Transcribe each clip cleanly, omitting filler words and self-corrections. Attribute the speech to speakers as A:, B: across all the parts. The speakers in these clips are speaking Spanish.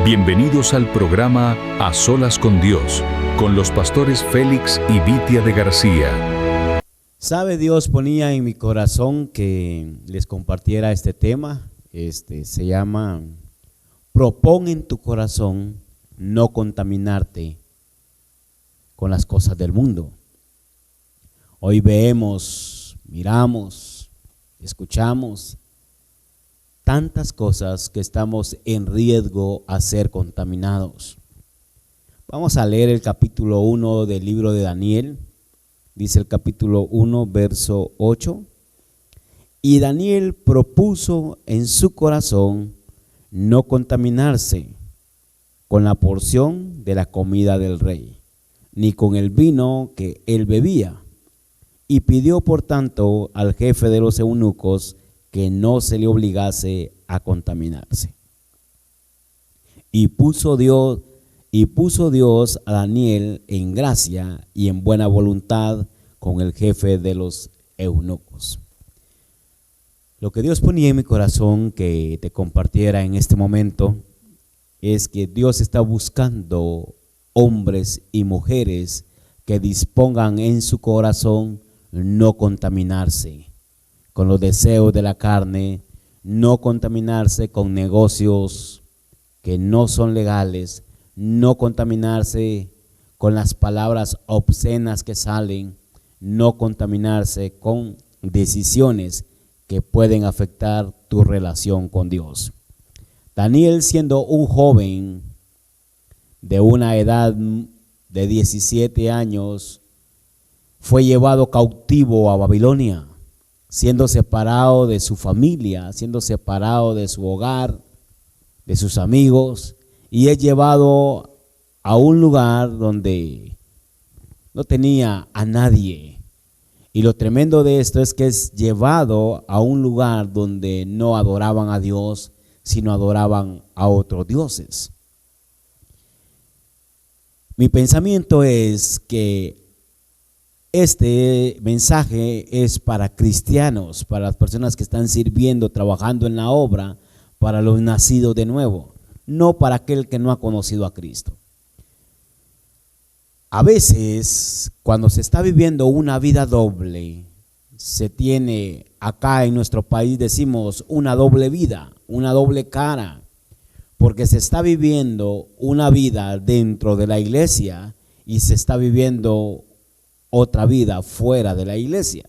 A: Bienvenidos al programa A Solas con Dios, con los pastores Félix y Vitia de García.
B: Sabe, Dios ponía en mi corazón que les compartiera este tema. Se llama Propón en tu corazón no contaminarte con las cosas del mundo. Hoy vemos, miramos, escuchamos tantas cosas que estamos en riesgo a ser contaminados. Vamos a leer el capítulo 1 del libro de Daniel. Dice el capítulo 1, verso 8. Y Daniel propuso en su corazón no contaminarse con la porción de la comida del rey, ni con el vino que él bebía. Y pidió por tanto al jefe de los eunucos que no se le obligase a contaminarse. Y puso Dios a Daniel en gracia y en buena voluntad con el jefe de los eunucos. Lo que Dios ponía en mi corazón que te compartiera en este momento es que Dios está buscando hombres y mujeres que dispongan en su corazón no contaminarse con los deseos de la carne, no contaminarse con negocios que no son legales, no contaminarse con las palabras obscenas que salen, no contaminarse con decisiones que pueden afectar tu relación con Dios. Daniel, siendo un joven de una edad de 17 años, fue llevado cautivo a Babilonia, siendo separado de su familia, siendo separado de su hogar, de sus amigos, y es llevado a un lugar donde no tenía a nadie. Y lo tremendo de esto es que es llevado a un lugar donde no adoraban a Dios, sino adoraban a otros dioses. Mi pensamiento es que este mensaje es para cristianos, para las personas que están sirviendo, trabajando en la obra, para los nacidos de nuevo, no para aquel que no ha conocido a Cristo. A veces, cuando se está viviendo una vida doble, se tiene acá en nuestro país, decimos, una doble vida, una doble cara, porque se está viviendo una vida dentro de la iglesia y se está viviendo otra vida fuera de la iglesia.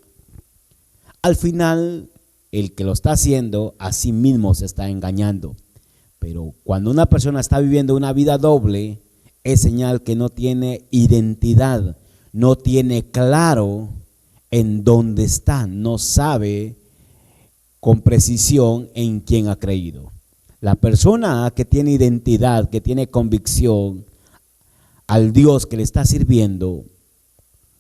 B: Al final, el que lo está haciendo a sí mismo se está engañando. Pero cuando una persona está viviendo una vida doble, es señal que no tiene identidad, no tiene claro en dónde está, no sabe con precisión en quién ha creído. La persona que tiene identidad, que tiene convicción al Dios que le está sirviendo,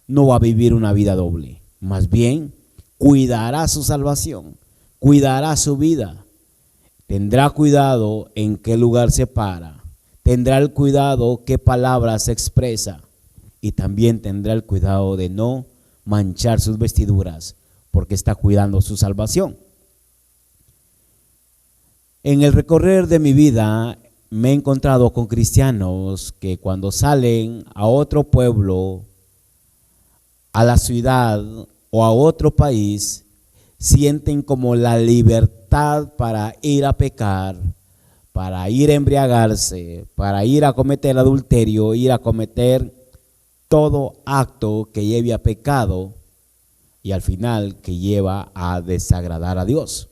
B: no va a vivir una vida doble. Más bien, cuidará su salvación, cuidará su vida. Tendrá cuidado en qué lugar se para. Tendrá el cuidado qué palabras expresa. Y también tendrá el cuidado de no manchar sus vestiduras, porque está cuidando su salvación. En el recorrer de mi vida me he encontrado con cristianos que cuando salen a otro pueblo, a la ciudad o a otro país, sienten como la libertad para ir a pecar, para ir a embriagarse, para ir a cometer adulterio, ir a cometer todo acto que lleve a pecado y al final que lleva a desagradar a Dios.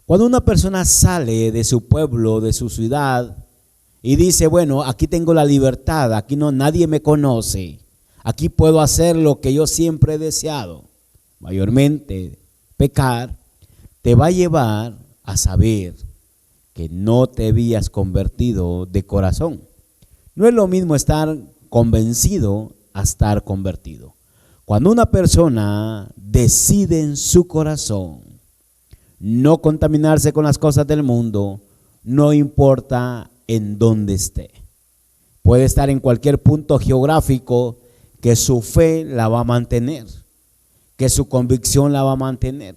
B: Cuando una persona sale de su pueblo, de su ciudad y dice, bueno, aquí tengo la libertad, aquí no nadie me conoce, aquí puedo hacer lo que yo siempre he deseado, mayormente pecar, te va a llevar a saber que no te habías convertido de corazón. No es lo mismo estar convencido a estar convertido. Cuando una persona decide en su corazón no contaminarse con las cosas del mundo, no importa en dónde esté. Puede estar en cualquier punto geográfico, que su fe la va a mantener, que su convicción la va a mantener.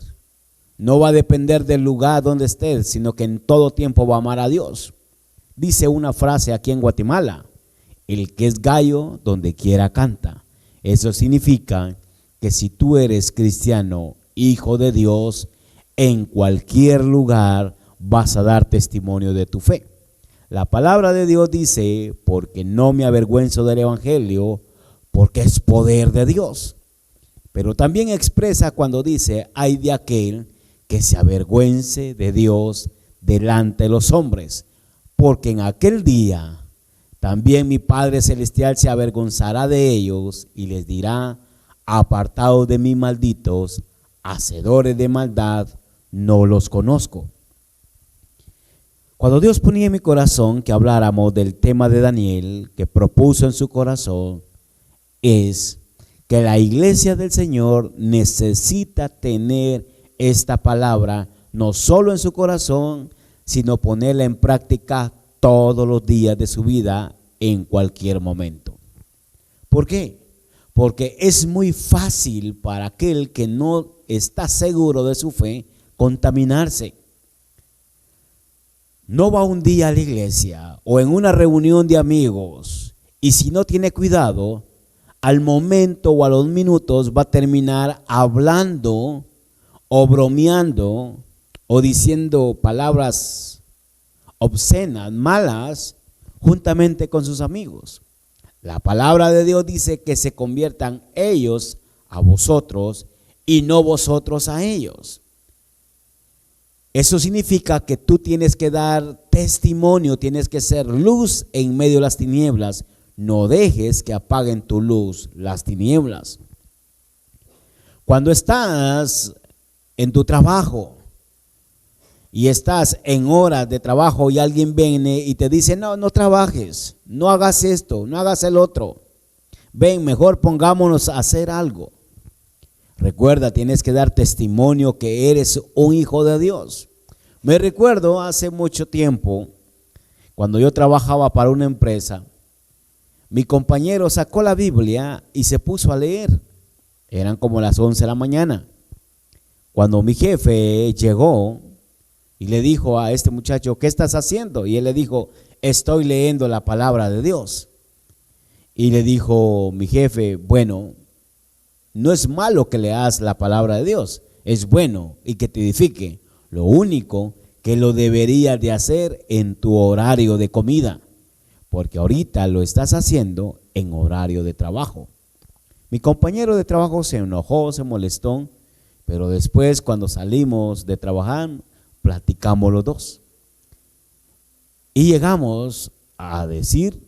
B: No va a depender del lugar donde esté, sino que en todo tiempo va a amar a Dios. Dice una frase aquí en Guatemala: el que es gallo donde quiera canta. Eso significa que si tú eres cristiano, hijo de Dios, en cualquier lugar vas a dar testimonio de tu fe. La palabra de Dios dice: porque no me avergüenzo del evangelio, porque es poder de Dios. Pero también expresa cuando dice: ay de aquel que se avergüence de Dios delante de los hombres, porque en aquel día también mi Padre Celestial se avergonzará de ellos y les dirá: apartados de mí, malditos, hacedores de maldad, no los conozco. Cuando Dios ponía en mi corazón que habláramos del tema de Daniel, que propuso en su corazón, es que la iglesia del Señor necesita tener esta palabra no solo en su corazón, sino ponerla en práctica todos los días de su vida, en cualquier momento. ¿Por qué? Porque es muy fácil para aquel que no está seguro de su fe contaminarse. No va un día a la iglesia o en una reunión de amigos, y si no tiene cuidado, al momento o a los minutos va a terminar hablando o bromeando o diciendo palabras obscenas, malas, juntamente con sus amigos. La palabra de Dios dice que se conviertan ellos a vosotros y no vosotros a ellos. Eso significa que tú tienes que dar testimonio, tienes que ser luz en medio de las tinieblas. No dejes que apaguen tu luz las tinieblas. Cuando estás en tu trabajo y estás en horas de trabajo y alguien viene y te dice: no trabajes, no hagas esto, no hagas el otro, ven, mejor pongámonos a hacer algo. Recuerda, tienes que dar testimonio que eres un hijo de Dios. Me recuerdo hace mucho tiempo, cuando yo trabajaba para una empresa, mi compañero sacó la Biblia y se puso a leer. Eran como las 11 de la mañana. Cuando mi jefe llegó y le dijo a este muchacho: ¿qué estás haciendo? Y él le dijo: estoy leyendo la palabra de Dios. Y le dijo mi jefe: bueno, no es malo que leas la palabra de Dios, es bueno y que te edifique. Lo único que lo deberías de hacer en tu horario de comida, porque ahorita lo estás haciendo en horario de trabajo. Mi compañero de trabajo se enojó, se molestó, pero después, cuando salimos de trabajar, platicamos los dos y llegamos a decir: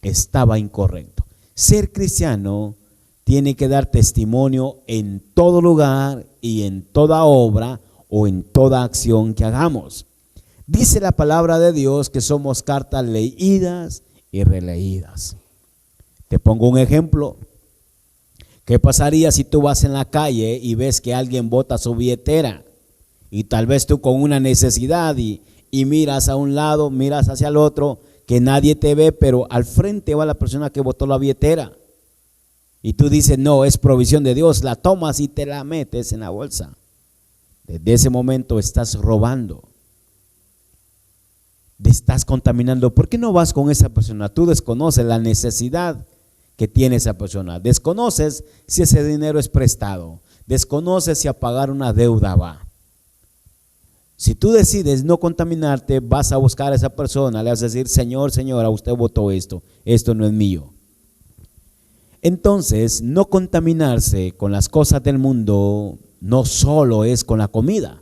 B: estaba incorrecto. Ser cristiano tiene que dar testimonio en todo lugar y en toda obra o en toda acción que hagamos. Dice la palabra de Dios que somos cartas leídas y releídas. Te pongo un ejemplo. ¿Qué pasaría si tú vas en la calle y ves que alguien bota su billetera? Y tal vez tú con una necesidad y miras a un lado, miras hacia el otro, que nadie te ve, pero al frente va la persona que botó la billetera. Y tú dices: no, es provisión de Dios, la tomas y te la metes en la bolsa. Desde ese momento estás robando, te estás contaminando. ¿Por qué no vas con esa persona? Tú desconoces la necesidad que tiene esa persona, desconoces si ese dinero es prestado, desconoces si a pagar una deuda va. Si tú decides no contaminarte, vas a buscar a esa persona, le vas a decir: señor, señora, usted votó esto no es mío. Entonces, no contaminarse con las cosas del mundo no solo es con la comida.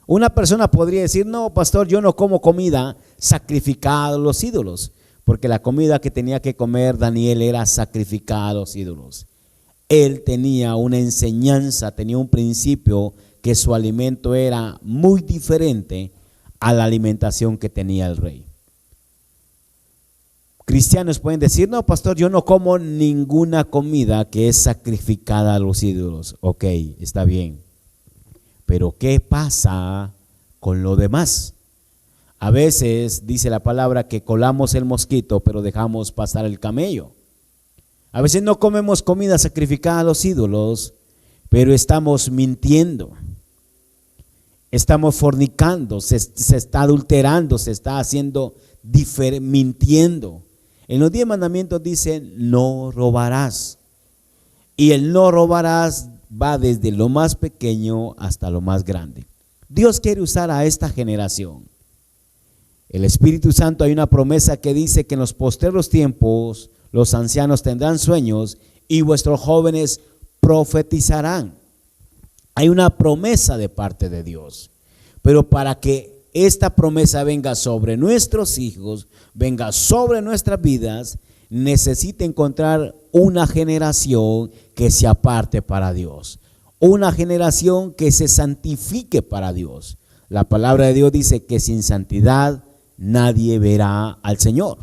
B: Una persona podría decir: no, pastor, yo no como comida sacrificada a los ídolos, porque la comida que tenía que comer Daniel era sacrificada a los ídolos. Él tenía una enseñanza, tenía un principio, que su alimento era muy diferente a la alimentación que tenía el rey. Cristianos pueden decir: no, pastor, yo no como ninguna comida que es sacrificada a los ídolos. Ok, está bien. Pero ¿qué pasa con lo demás? A veces dice la palabra que colamos el mosquito, pero dejamos pasar el camello. A veces no comemos comida sacrificada a los ídolos, pero estamos mintiendo. Estamos fornicando, se está adulterando, se está haciendo mintiendo. En los 10 mandamientos dice no robarás. Y el no robarás va desde lo más pequeño hasta lo más grande. Dios quiere usar a esta generación. El Espíritu Santo, hay una promesa que dice que en los postreros tiempos los ancianos tendrán sueños y vuestros jóvenes profetizarán. Hay una promesa de parte de Dios. Pero para que esta promesa venga sobre nuestros hijos, venga sobre nuestras vidas, necesita encontrar una generación que se aparte para Dios. Una generación que se santifique para Dios. La palabra de Dios dice que sin santidad nadie verá al Señor.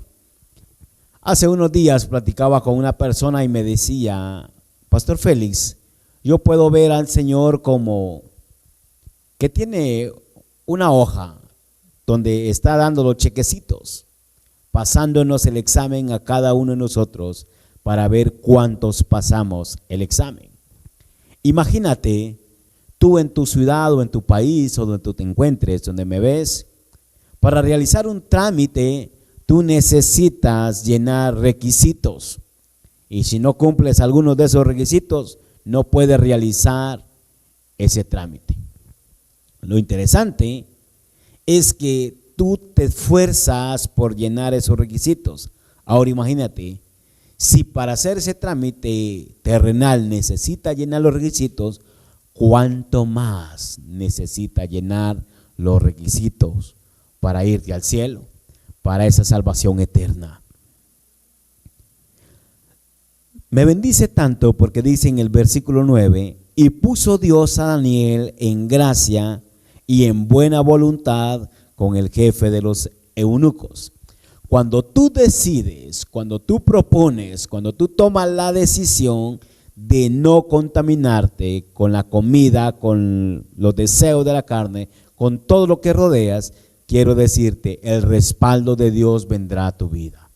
B: Hace unos días platicaba con una persona y me decía: Pastor Félix, yo puedo ver al Señor como que tiene una hoja donde está dando los chequecitos, pasándonos el examen a cada uno de nosotros para ver cuántos pasamos el examen. Imagínate tú en tu ciudad o en tu país o donde tú te encuentres, donde me ves, para realizar un trámite tú necesitas llenar requisitos, y si no cumples algunos de esos requisitos no puedes realizar ese trámite. Lo interesante es que tú te esfuerzas por llenar esos requisitos. Ahora imagínate, si para hacer ese trámite terrenal necesita llenar los requisitos, ¿cuánto más necesita llenar los requisitos para irte al cielo, para esa salvación eterna? Me bendice tanto porque dice en el versículo 9: y puso Dios a Daniel en gracia y en buena voluntad con el jefe de los eunucos. Cuando tú decides, cuando tú propones, cuando tú tomas la decisión de no contaminarte con la comida, con los deseos de la carne, con todo lo que rodeas, quiero decirte, el respaldo de Dios vendrá a tu vida.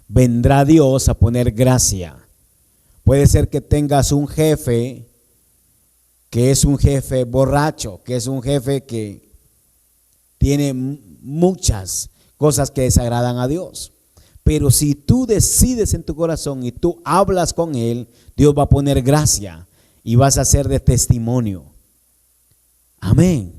B: Vendrá Dios a poner gracia. Puede ser que tengas un jefe que es un jefe borracho, que es un jefe que tiene muchas cosas que desagradan a Dios. Pero si tú decides en tu corazón y tú hablas con él, Dios va a poner gracia y vas a ser de testimonio. Amén.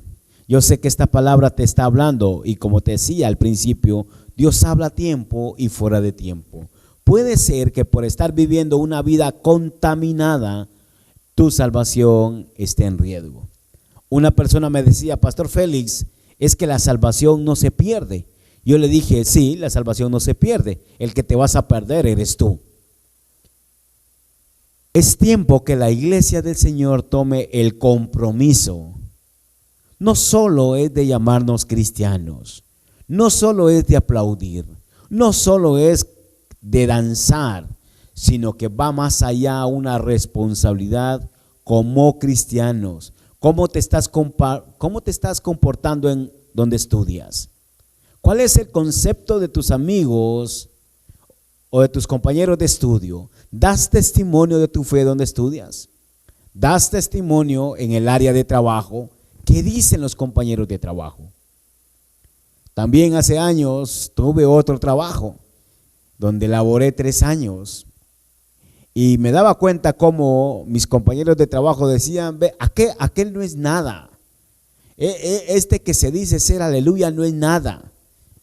B: Yo sé que esta palabra te está hablando y como te decía al principio, Dios habla a tiempo y fuera de tiempo. Puede ser que por estar viviendo una vida contaminada, tu salvación esté en riesgo. Una persona me decía: Pastor Félix, es que la salvación no se pierde. Yo le dije: sí, la salvación no se pierde, el que te vas a perder eres tú. Es tiempo que la iglesia del Señor tome el compromiso. No solo es de llamarnos cristianos, no solo es de aplaudir, no solo es de danzar, sino que va más allá, una responsabilidad como cristianos. ¿Cómo te estás comportando en donde estudias? ¿Cuál es el concepto de tus amigos o de tus compañeros de estudio? ¿Das testimonio de tu fe donde estudias? ¿Das testimonio en el área de trabajo? ¿Qué dicen los compañeros de trabajo? También hace años tuve otro trabajo donde laboré 3 años y me daba cuenta cómo mis compañeros de trabajo decían: ve, aquel no es nada. Este que se dice ser aleluya no es nada.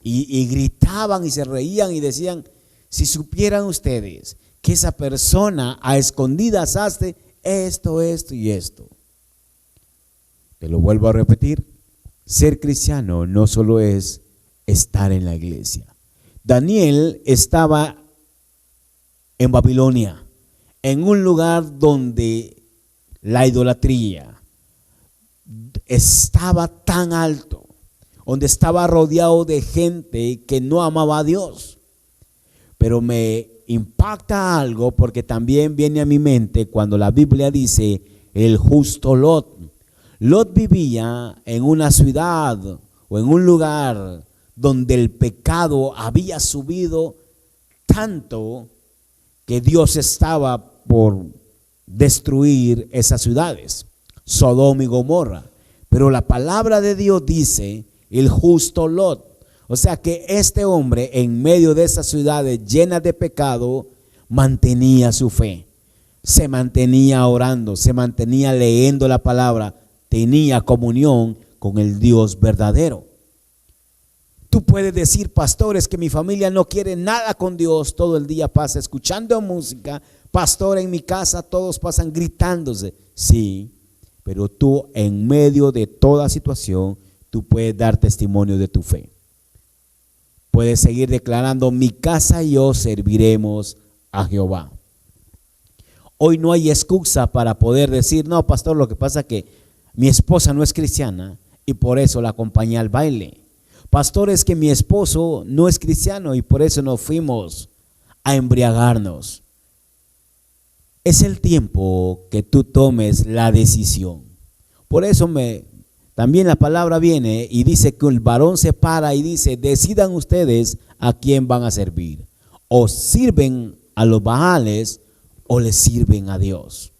B: Y gritaban y se reían y decían: si supieran ustedes que esa persona a escondidas hace esto, esto y esto. Te lo vuelvo a repetir, ser cristiano no solo es estar en la iglesia. Daniel estaba en Babilonia, en un lugar donde la idolatría estaba tan alto, donde estaba rodeado de gente que no amaba a Dios. Pero me impacta algo porque también viene a mi mente cuando la Biblia dice el justo Lot. Lot vivía en una ciudad o en un lugar donde el pecado había subido tanto que Dios estaba por destruir esas ciudades, Sodoma y Gomorra. Pero la palabra de Dios dice el justo Lot. O sea que este hombre, en medio de esas ciudades llenas de pecado, mantenía su fe. Se mantenía orando, se mantenía leyendo la palabra, tenía comunión con el Dios verdadero. Tú puedes decir, pastor, es que mi familia no quiere nada con Dios, todo el día pasa escuchando música. Pastor, en mi casa todos pasan gritándose. Sí, pero tú en medio de toda situación, tú puedes dar testimonio de tu fe. Puedes seguir declarando, mi casa y yo serviremos a Jehová. Hoy no hay excusa para poder decir, no, pastor, lo que pasa es que mi esposa no es cristiana y por eso la acompañé al baile. Pastor, es que mi esposo no es cristiano y por eso nos fuimos a embriagarnos. Es el tiempo que tú tomes la decisión. Por eso también la palabra viene y dice que el varón se para y dice, decidan ustedes a quién van a servir. O sirven a los Baales o le sirven a Dios.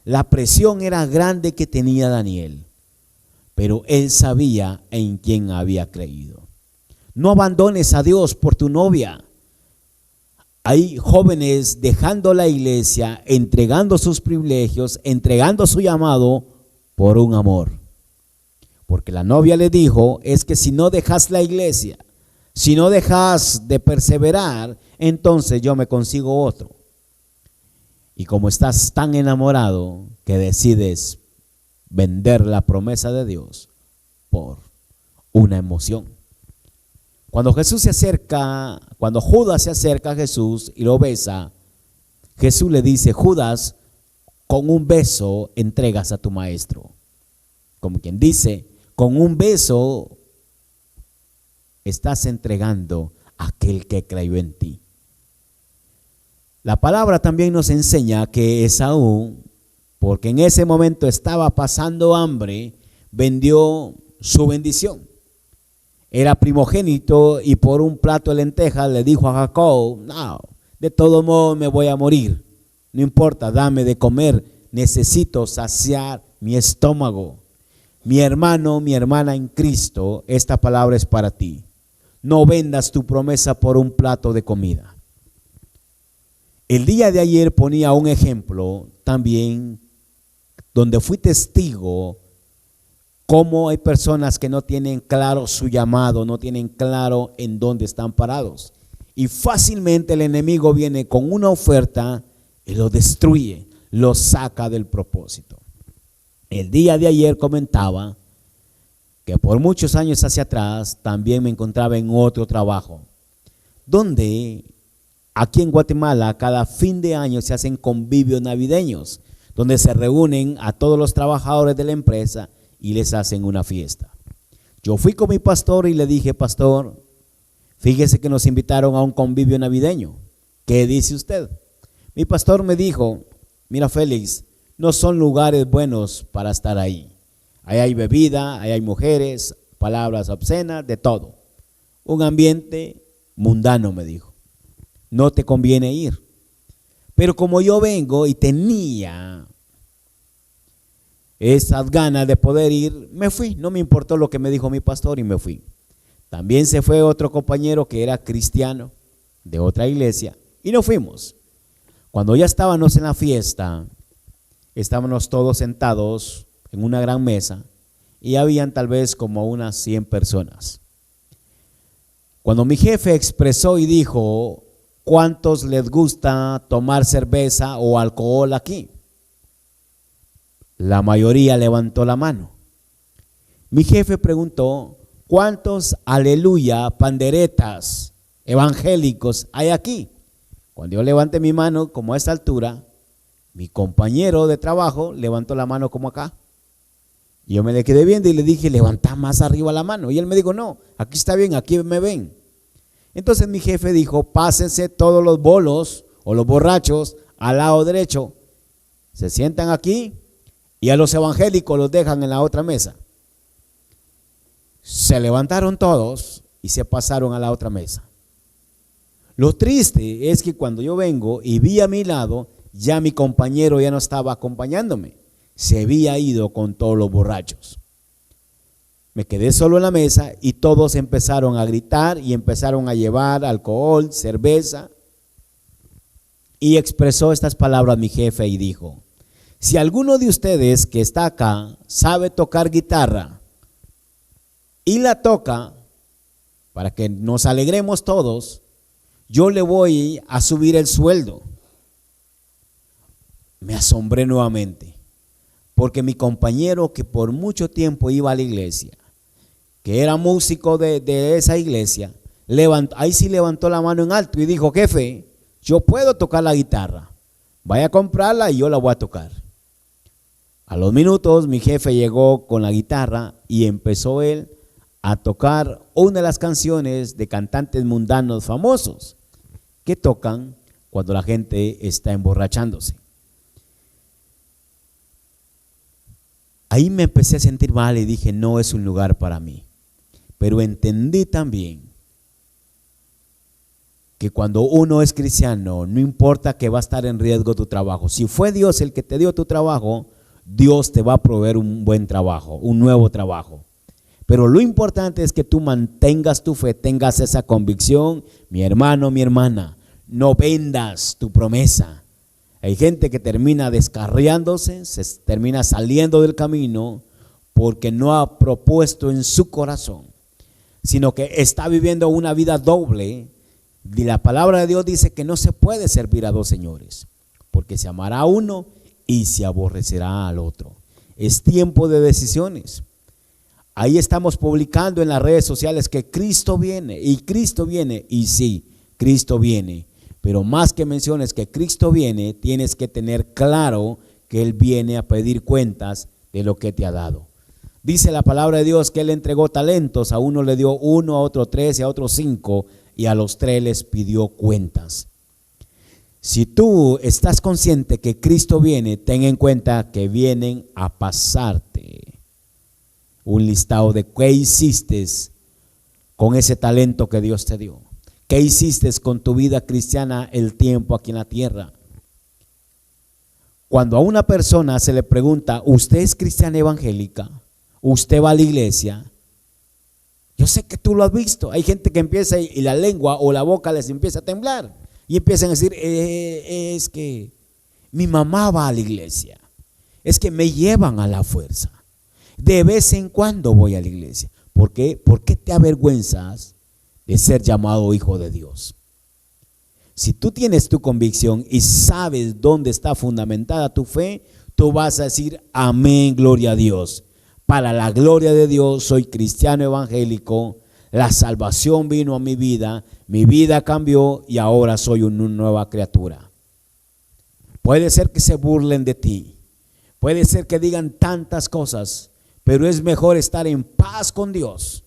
B: La presión era grande que tenía Daniel, pero él sabía en quién había creído. No abandones a Dios por tu novia. Hay jóvenes dejando la iglesia, entregando sus privilegios, entregando su llamado por un amor. Porque la novia le dijo, es que si no dejas la iglesia, si no dejas de perseverar, entonces yo me consigo otro. Y como estás tan enamorado que decides vender la promesa de Dios por una emoción. Cuando Judas se acerca a Jesús y lo besa, Jesús le dice, Judas, con un beso entregas a tu maestro. Como quien dice, con un beso estás entregando a aquel que creyó en ti. La palabra también nos enseña que Esaú, porque en ese momento estaba pasando hambre, vendió su bendición. Era primogénito y por un plato de lentejas le dijo a Jacob, no, de todo modo me voy a morir. No importa, dame de comer, necesito saciar mi estómago. Mi hermano, mi hermana en Cristo, esta palabra es para ti. No vendas tu promesa por un plato de comida. El día de ayer ponía un ejemplo también donde fui testigo cómo hay personas que no tienen claro su llamado, no tienen claro en dónde están parados. Y fácilmente el enemigo viene con una oferta y lo destruye, lo saca del propósito. El día de ayer comentaba que por muchos años hacia atrás también me encontraba en otro trabajo, donde aquí en Guatemala cada fin de año se hacen convivios navideños, donde se reúnen a todos los trabajadores de la empresa y les hacen una fiesta. Yo fui con mi pastor y le dije, pastor, fíjese que nos invitaron a un convivio navideño. ¿Qué dice usted? Mi pastor me dijo, mira Félix, no son lugares buenos para estar ahí. Ahí hay bebida, ahí hay mujeres, palabras obscenas, de todo. Un ambiente mundano, me dijo. No te conviene ir. Pero como yo vengo y tenía esas ganas de poder ir, me fui. No me importó lo que me dijo mi pastor y me fui. También se fue otro compañero que era cristiano de otra iglesia y nos fuimos. Cuando ya estábamos en la fiesta, estábamos todos sentados en una gran mesa y habían tal vez como unas 100 personas. Cuando mi jefe expresó y dijo, ¿cuántos les gusta tomar cerveza o alcohol aquí? La mayoría levantó la mano. Mi jefe preguntó, ¿cuántos aleluya, panderetas, evangélicos hay aquí? Cuando yo levanté mi mano como a esta altura, mi compañero de trabajo levantó la mano como acá. Y yo me le quedé viendo y le dije, levanta más arriba la mano. Y él me dijo, no, aquí está bien, aquí me ven. Entonces mi jefe dijo, pásense todos los bolos o los borrachos al lado derecho, se sientan aquí y a los evangélicos los dejan en la otra mesa. Se levantaron todos y se pasaron a la otra mesa. Lo triste es que cuando yo vengo y vi a mi lado, ya mi compañero ya no estaba acompañándome, se había ido con todos los borrachos. Me quedé solo en la mesa y todos empezaron a gritar y empezaron a llevar alcohol, cerveza. Y expresó estas palabras mi jefe y dijo: si alguno de ustedes que está acá sabe tocar guitarra y la toca, para que nos alegremos todos, yo le voy a subir el sueldo. Me asombré nuevamente, porque mi compañero, que por mucho tiempo iba a la iglesia, que era músico de esa iglesia, ahí sí levantó la mano en alto y dijo: jefe, yo puedo tocar la guitarra, vaya a comprarla y yo la voy a tocar. A los minutos mi jefe llegó con la guitarra y empezó él a tocar una de las canciones de cantantes mundanos famosos que tocan cuando la gente está emborrachándose. Ahí me empecé a sentir mal y dije: no es un lugar para mí. Pero entendí también que cuando uno es cristiano, no importa que va a estar en riesgo tu trabajo. Si fue Dios el que te dio tu trabajo, Dios te va a proveer un buen trabajo, un nuevo trabajo. Pero lo importante es que tú mantengas tu fe, tengas esa convicción. Mi hermano, mi hermana, no vendas tu promesa. Hay gente que termina descarriándose, se termina saliendo del camino porque no ha propuesto en su corazón, sino que está viviendo una vida doble. Y la palabra de Dios dice que no se puede servir a dos señores, porque se amará a uno y se aborrecerá al otro. Es tiempo de decisiones. Ahí estamos publicando en las redes sociales que Cristo viene, y sí, Cristo viene. Pero más que menciones que Cristo viene, tienes que tener claro que Él viene a pedir cuentas de lo que te ha dado. Dice la palabra de Dios que Él entregó talentos, a uno le dio 1, a otro 3 y a otro 5, y a los 3 les pidió cuentas. Si tú estás consciente que Cristo viene, ten en cuenta que vienen a pasarte un listado de qué hiciste con ese talento que Dios te dio. ¿Qué hiciste con tu vida cristiana el tiempo aquí en la tierra? Cuando a una persona se le pregunta: ¿usted es cristiana evangélica? ¿Usted va a la iglesia? Yo sé que tú lo has visto. Hay gente que empieza y la lengua o la boca les empieza a temblar y empiezan a decir: es que mi mamá va a la iglesia, es que me llevan a la fuerza, de vez en cuando voy a la iglesia. ¿Por qué? ¿Por qué te avergüenzas de ser llamado hijo de Dios? Si tú tienes tu convicción y sabes dónde está fundamentada tu fe, tú vas a decir: amén, gloria a Dios. Para la gloria de Dios soy cristiano evangélico, la salvación vino a mi vida cambió y ahora soy una nueva criatura. Puede ser que se burlen de ti, puede ser que digan tantas cosas, pero es mejor estar en paz con Dios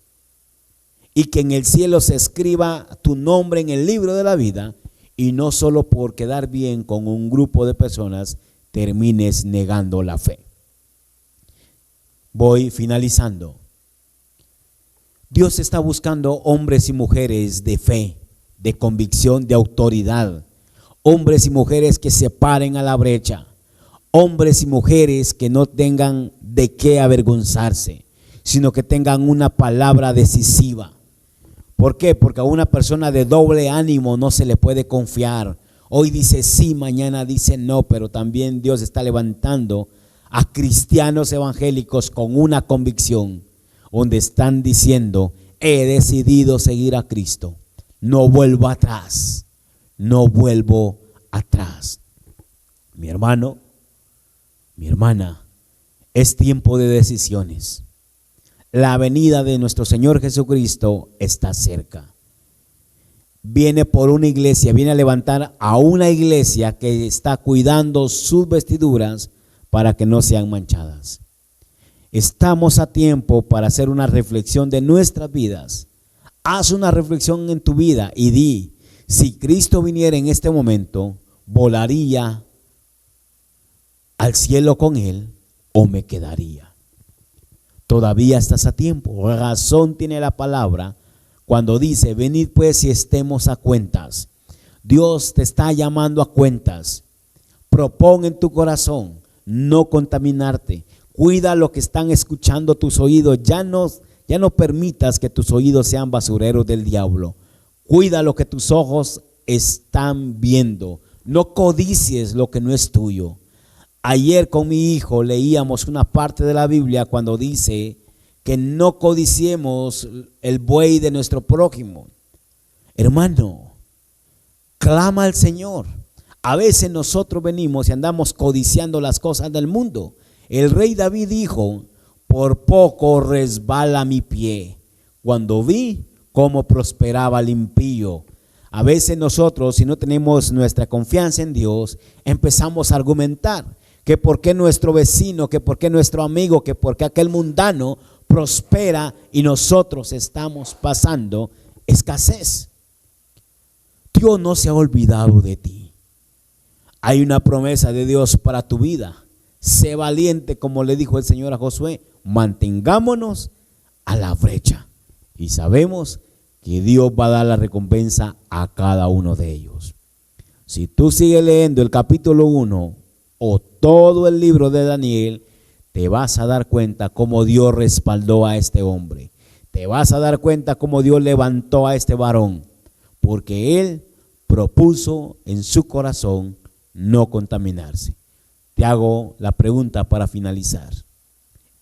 B: y que en el cielo se escriba tu nombre en el libro de la vida, y no solo por quedar bien con un grupo de personas termines negando la fe. Voy finalizando. Dios está buscando hombres y mujeres de fe, de convicción, de autoridad. Hombres y mujeres que se paren a la brecha. Hombres y mujeres que no tengan de qué avergonzarse, sino que tengan una palabra decisiva. ¿Por qué? Porque a una persona de doble ánimo no se le puede confiar. Hoy dice sí, mañana dice no, pero también Dios está levantando a cristianos evangélicos con una convicción, donde están diciendo: he decidido seguir a Cristo, no vuelvo atrás, no vuelvo atrás. Mi hermano, mi hermana, es tiempo de decisiones. La venida de nuestro Señor Jesucristo está cerca. Viene por una iglesia, viene a levantar a una iglesia que está cuidando sus vestiduras para que no sean manchadas. Estamos a tiempo para hacer una reflexión de nuestras vidas. Haz una reflexión en tu vida y di: si Cristo viniera en este momento, ¿volaría al cielo con Él o me quedaría? Todavía estás a tiempo. Razón tiene la palabra cuando dice: venid pues y estemos a cuentas. Dios te está llamando a cuentas. Propón en tu corazón no contaminarte. Cuida lo que están escuchando tus oídos. Ya no Ya no permitas que tus oídos sean basureros del diablo. Cuida lo que tus ojos están viendo. No codicies lo que no es tuyo. Ayer con mi hijo leíamos una parte de la Biblia cuando dice que no codiciemos el buey de nuestro prójimo. Hermano, clama al Señor. A veces nosotros venimos y andamos codiciando las cosas del mundo. El rey David dijo: por poco resbala mi pie cuando vi cómo prosperaba el impío. A veces nosotros, si no tenemos nuestra confianza en Dios, empezamos a argumentar que por qué nuestro vecino, que por qué nuestro amigo, que por qué aquel mundano prospera y nosotros estamos pasando escasez. Dios no se ha olvidado de ti. Hay una promesa de Dios para tu vida. Sé valiente, como le dijo el Señor a Josué. Mantengámonos a la brecha. Y sabemos que Dios va a dar la recompensa a cada uno de ellos. Si tú sigues leyendo el capítulo 1 o todo el libro de Daniel, te vas a dar cuenta cómo Dios respaldó a este hombre. Te vas a dar cuenta cómo Dios levantó a este varón, porque él propuso en su corazón no contaminarse. Te hago la pregunta para finalizar.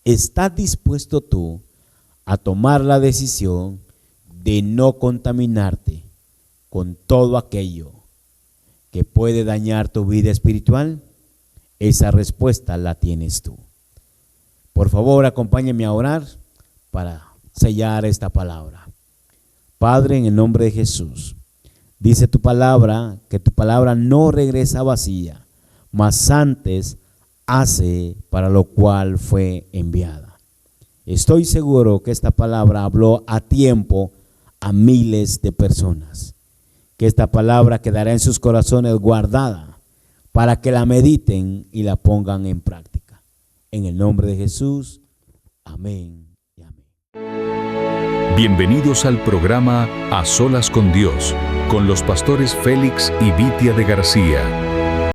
B: ¿Estás dispuesto tú a tomar la decisión de no contaminarte con todo aquello que puede dañar tu vida espiritual? Esa respuesta la tienes tú. Por favor, acompáñame a orar para sellar esta palabra. Padre, en el nombre de Jesús, dice tu palabra que tu palabra no regresa vacía, mas antes hace para lo cual fue enviada. Estoy seguro que esta palabra habló a tiempo a miles de personas, que esta palabra quedará en sus corazones guardada para que la mediten y la pongan en práctica. En el nombre de Jesús, amén y amén.
A: Bienvenidos al programa A Solas con Dios, con los pastores Félix y Vitia de García.